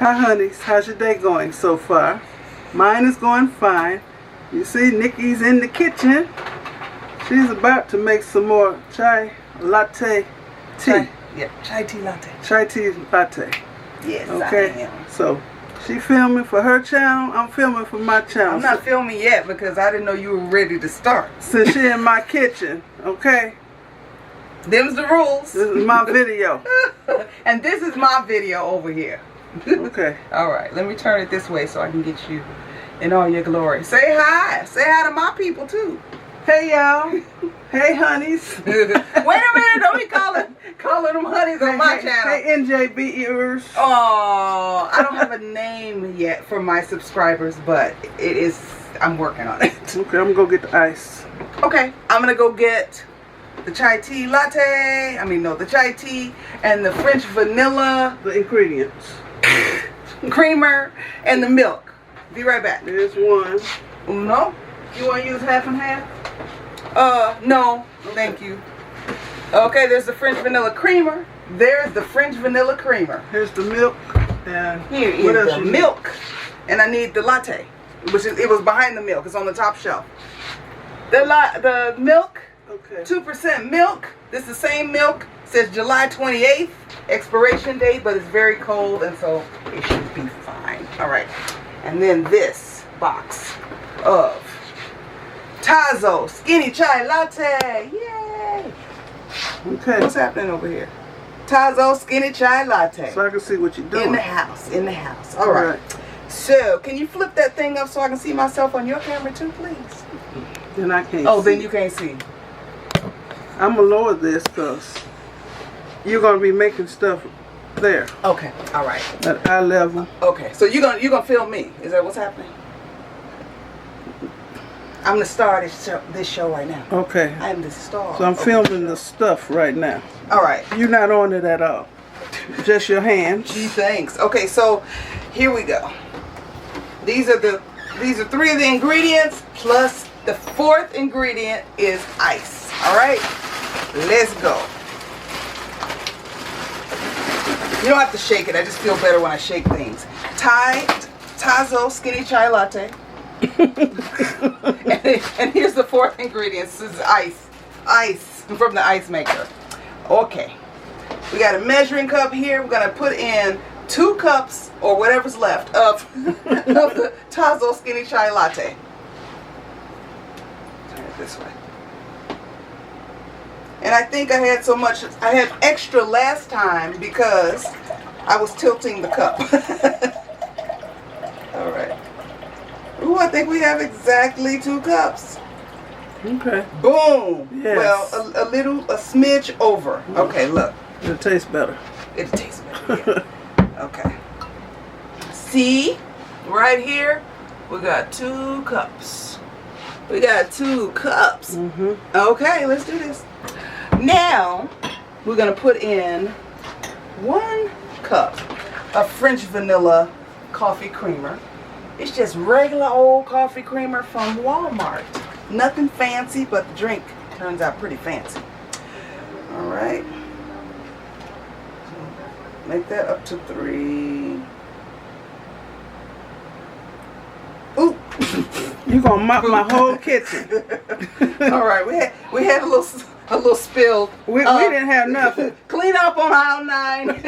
Hi honeys, how's your day going so far? Mine is going fine. You see Nikki's in the kitchen. She's about to make some more chai latte tea. Chai tea latte. Chai tea latte. Yes, okay. I am. So she filming for her channel, I'm filming for my channel. I'm not filming yet because I didn't know you were ready to start. Since she in my kitchen, okay? Them's the rules. This is my video. And this is my video over here. Okay. Alright, let me turn it this way so I can get you in all your glory. Say hi. Say hi to my people too. Hey y'all. Hey honeys. Wait a minute, don't be calling them honeys on my channel. Hey NJB ears. Oh, I don't have a name yet for my subscribers, but I'm working on it. Okay, I'm gonna go get the ice. Okay, I'm gonna go get the chai tea latte. The chai tea and the French vanilla. The ingredients. Creamer and the milk. Be right back. There's one. No? You want to use half and half? No. Thank you. Okay, there's the French vanilla creamer. There's the French vanilla creamer. Here's the milk. And here is the milk. And I need the latte. It was behind the milk. It's on the top shelf. The milk. Okay. 2% milk. This is the same milk. It says July 28th expiration date, but it's very cold, and so it should be fine. All right. And then this box of Tazo Skinny Chai Latte. Yay! Okay. What's happening over here? Tazo Skinny Chai Latte. So I can see what you're doing. In the house. In the house. All right. So, can you flip that thing up so I can see myself on your camera too, please? Then I can't see. Then you can't see. I'm going to lower this because you're going to be making stuff there. Okay. All right. At eye level. Okay. So you're gonna film me. Is that what's happening? I'm the star of this show right now. Okay. I'm the star. So I'm filming the stuff right now. All right. You're not on it at all. Just your hands. Gee, thanks. Okay, so here we go. These are 3 of the ingredients, plus the 4th ingredient is ice. All right. Let's go. You don't have to shake it. I just feel better when I shake things. Tazo Skinny Chai Latte. and here's the 4th ingredient. This is ice. Ice from the ice maker. Okay. We got a measuring cup here. We're going to put in 2 cups or whatever's left of the Tazo Skinny Chai Latte. Turn it this way. And I think I had extra last time because I was tilting the cup. All right. Ooh, I think we have exactly 2 cups. Okay. Boom. Yes. Well, a smidge over. Okay, look. It'll taste better. It tastes better. Yeah. Okay. See, right here, we got 2 cups. We got 2 cups. Okay, let's do this. Now, we're going to put in 1 cup of French vanilla coffee creamer. It's just regular old coffee creamer from Walmart. Nothing fancy, but the drink turns out pretty fancy. All right. Make that up to 3. Ooh. You're going to mop my whole kitchen. All right, we had a little spill. We didn't have nothing. Clean up on aisle 9.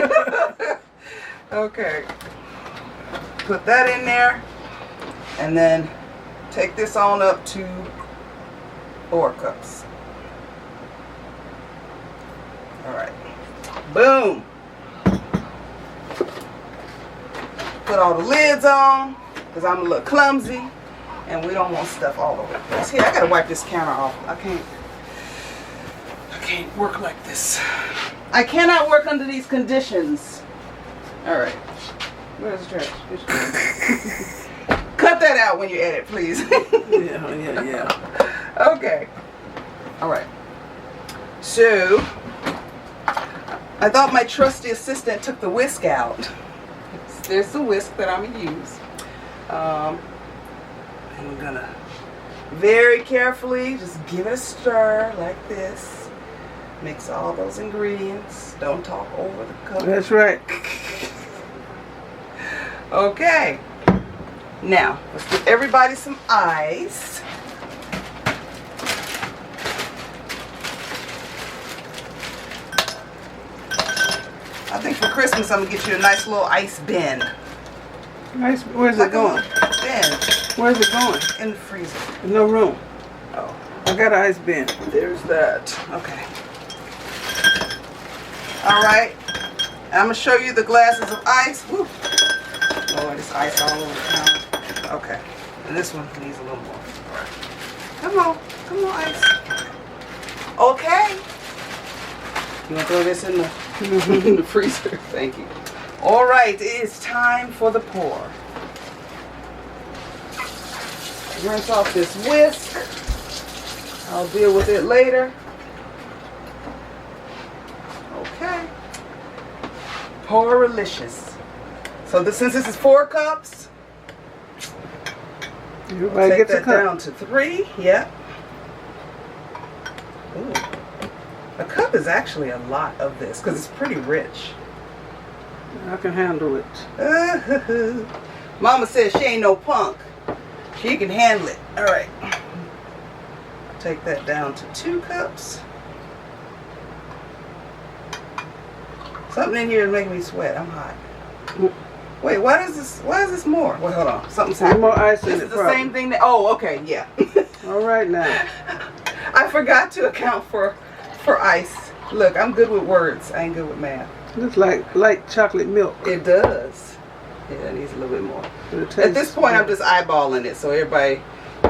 Okay. Put that in there. And then take this on up to 4 cups. Alright. Boom. Put all the lids on because I'm a little clumsy and we don't want stuff all over the place. Here, I gotta wipe this counter off. I can't work like this. I cannot work under these conditions. Alright. Where's the trash? Cut that out when you edit, please. Yeah. Okay. Alright. So, I thought my trusty assistant took the whisk out. There's the whisk that I'm going to use. And I'm going to very carefully just give it a stir like this. Mix all those ingredients. Don't talk over the cup. That's right. Okay. Now, let's give everybody some ice. I think for Christmas I'm gonna get you a nice little ice bin. Nice. Where's it going? Bin. Where's it going? In the freezer. There's no room. Oh, I got an ice bin. there's that. Okay. All right. I'm gonna show you the glasses of ice. Woo. Lord, it's ice all over the counter. Okay. And this one needs a little more. Come on. Come on, ice. Okay. You want to throw this in the, in the freezer? Thank you. All right. It is time for the pour. Rinse off this whisk. I'll deal with it later. Okay. Pour-alicious. So since this is 4 cups, Everybody take gets a that cup. down to 3. Yep. Ooh. A cup is actually a lot of this because it's pretty rich. I can handle it. Mama says she ain't no punk. She can handle it. All right. Take that down to 2 cups. Something in here is making me sweat. I'm hot. Wait, why is this more? Wait, hold on. Something's There's happening. more ice in This it. is the probably. same thing that. Oh, okay, yeah. All right now. I forgot to account for ice. Look, I'm good with words. I ain't good with math. Looks like light chocolate milk. It does. Yeah, it needs a little bit more. But it At tastes this point, I'm good. just eyeballing it, so everybody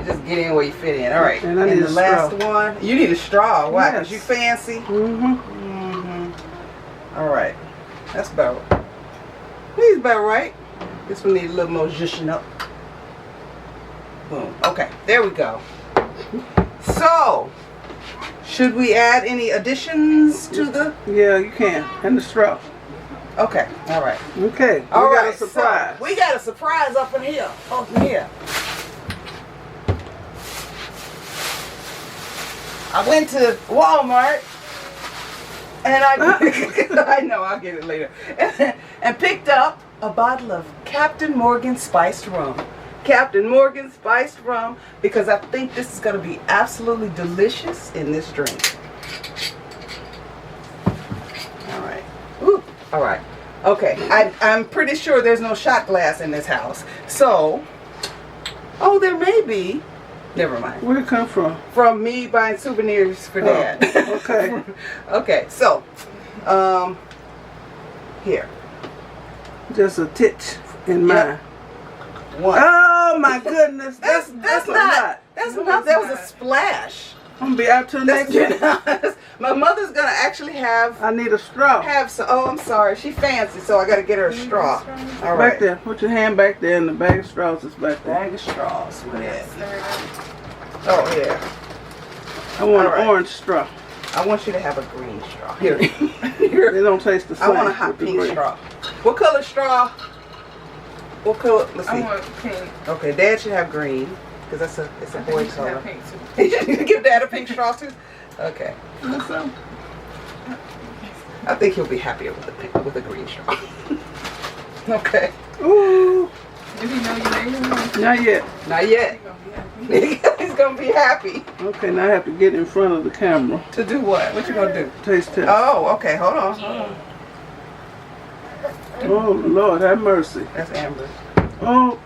just get in where you fit in. All right. And I need the a straw. last one. You need a straw. Why? Because Yes. you fancy. Mm-hmm. All right. That's about. He's about right. This one needs a little more zhuzhing up. Boom. Okay. There we go. So, should we add any additions to the? Yeah, you can. And the straw. Okay. All right. Okay. All we right. got a surprise. So we got a surprise up in here. Up in here. I went to Walmart and I know I'll get it later. And picked up a bottle of Captain Morgan spiced rum. Captain Morgan spiced rum because I think this is going to be absolutely delicious in this drink. All right. Ooh. All right. Okay. I'm pretty sure there's no shot glass in this house. So, oh, there may be. Never mind. Where'd it come from? From me buying souvenirs for Dad. Okay. Okay. So, here. Just a titch in mine. One. Oh my goodness. That's That's a not. lot. That's not. That was a splash. I'm gonna be out till next week. My mother's gonna actually have I need a straw. some. Oh, I'm sorry. She fancy, so I gotta get her a straw. All right. Back there. Put your hand back there and the bag of straws is back there. Bag of straws. What is? Oh yeah. I want All right. an orange straw. I want you to have a green straw. Here. They Here. don't taste the I same. want a hot with the pink green. straw. What color straw? What color? Let's see. I want pink. Okay, Dad should have green because it's a boy You should have color. pink too. You should give Dad a pink straw too. Okay. So, I think he'll be happier with the green straw. Okay. ooh, If you know you made him one, not yet. Not yet. you're gonna be happy. He's gonna be happy. Okay, now I have to get in front of the camera. To do what? What you gonna do? Taste test. Oh, okay. Hold on. Oh Lord, have mercy. That's Amber. Oh,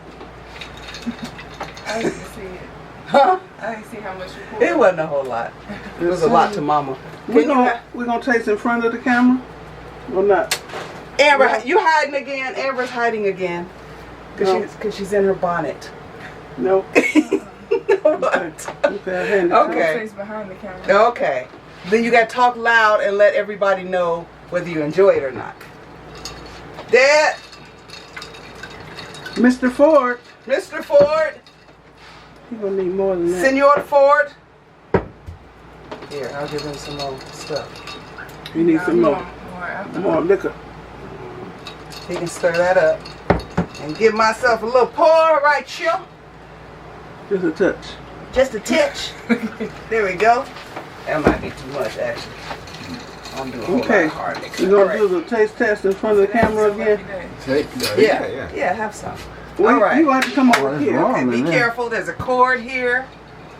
I didn't see it. Huh? I didn't see how much you poured. It wasn't a whole lot. It was a lot to Mama. we're Can you? gonna taste in front of the camera, or not? Amber, you hiding again? Amber's hiding again. No. Cause she's in her bonnet. No. What? Okay, I hand it I to Okay. will face behind the camera. Okay. Then you gotta talk loud and let everybody know whether you enjoy it or not. Dad, you. Mr. Ford. Mr. Ford, You're gonna need more than that. Senor Ford. Here, I'll give him some more stuff. You need some more. More alcohol. More liquor. He can stir that up and give myself a little pour right here. Just a touch. Just a titch. There we go. That might be too much, actually. I'm doing a whole lot Okay. of hard liquor. You're going to do the taste test in front of the camera again? Yeah, have some. Well, All right. you want to come over that's here. wrong. Okay, be man. careful. There's a cord here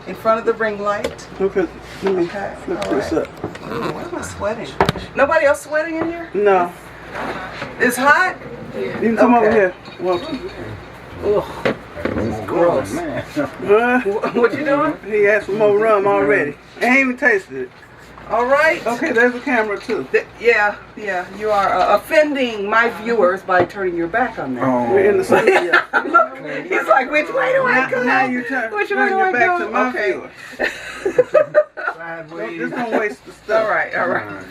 in front of the ring light. Okay, let me Okay, flip all this right. up. Ooh, why am I sweating? Nobody else sweating in here? No, It's hot? you can come over Okay. here. Well, Ugh. It's gross. man. What you doing? he asked for more rum already. I ain't even tasted it. All right. Okay, there's a camera too. Yeah, you are offending my viewers by turning your back on them. We're in the studio. Look, he's like, which way do I go? Now you turn Which way your do I back go? to my Okay. viewers. Sideways. Just don't waste the stuff. All right.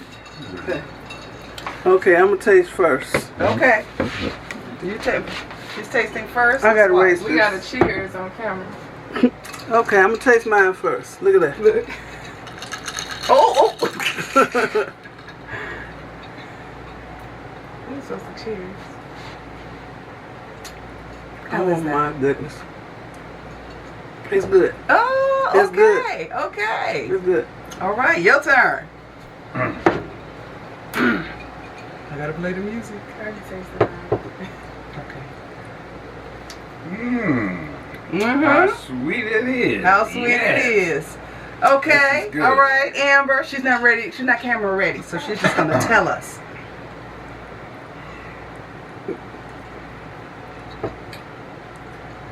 Okay, I'm gonna taste first. Okay. She's tasting first. I gotta raise We got a this. cheers on camera. Okay, I'm gonna taste mine first. Look at that. Look. Oh. We're supposed to cheers. How Oh is that? my goodness. It's good. Oh, It's good. Okay. It's good. All right, your turn. I gotta play the music. I can taste it now. Okay. How sweet it is. How sweet it is. Okay. This is good. All right, Amber. She's not ready. She's not camera ready, so she's just gonna tell us.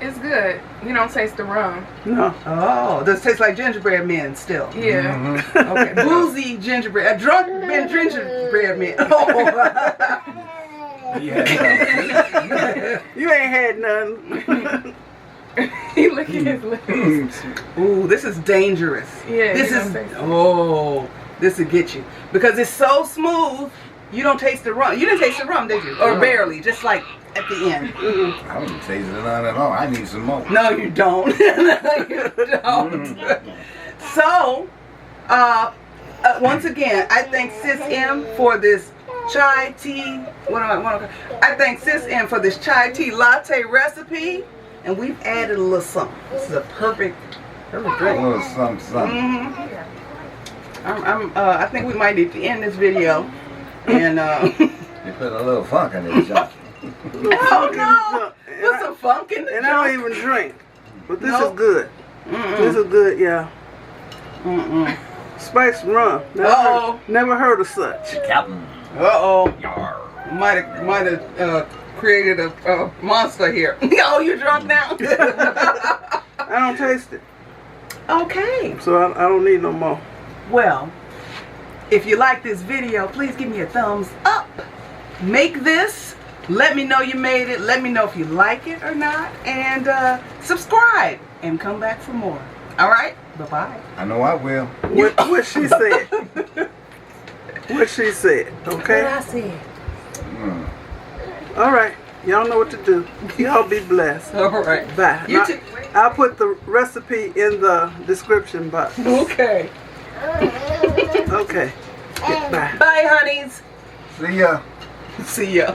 It's good. You don't taste the rum. No. Oh, does it taste like gingerbread men still? Yeah. Okay. Boozy gingerbread. Drunk gingerbread men. Oh. You ain't had none. He look at his lips. Ooh, this is dangerous. Yeah, This you is don't taste it. this will get you because it's so smooth. You don't taste the rum. You didn't taste the rum, did you? Or barely, just like at the end. I don't taste none at all. I need some more. No, you don't. No, you don't. So, once again, I thank Sis M for this chai tea. I thank Sis M for this chai tea latte recipe, and we've added a little something. This is a perfect A drink. little something. I think we might need to end this video. And You put a little funk in it, John. oh no, put some funk in the And I don't even drink. But this Nope. is good. This is good, yeah. Spiced rum. Never heard of such. Captain. Yar. Might have created a monster here. Oh, you drunk now? I don't taste it. Okay. So I don't need no more. Well, if you like this video, please give me a thumbs up. Make this. Let me know you made it. Let me know if you like it or not. And subscribe and come back for more. All right? Bye-bye. I know I will. What she said. What she said. Okay? I said. All right. Y'all know what to do. Y'all be blessed. All right. Bye. You Now, too. I'll put the recipe in the description box. Okay. Okay. Bye. Bye, honeys. See ya. See ya.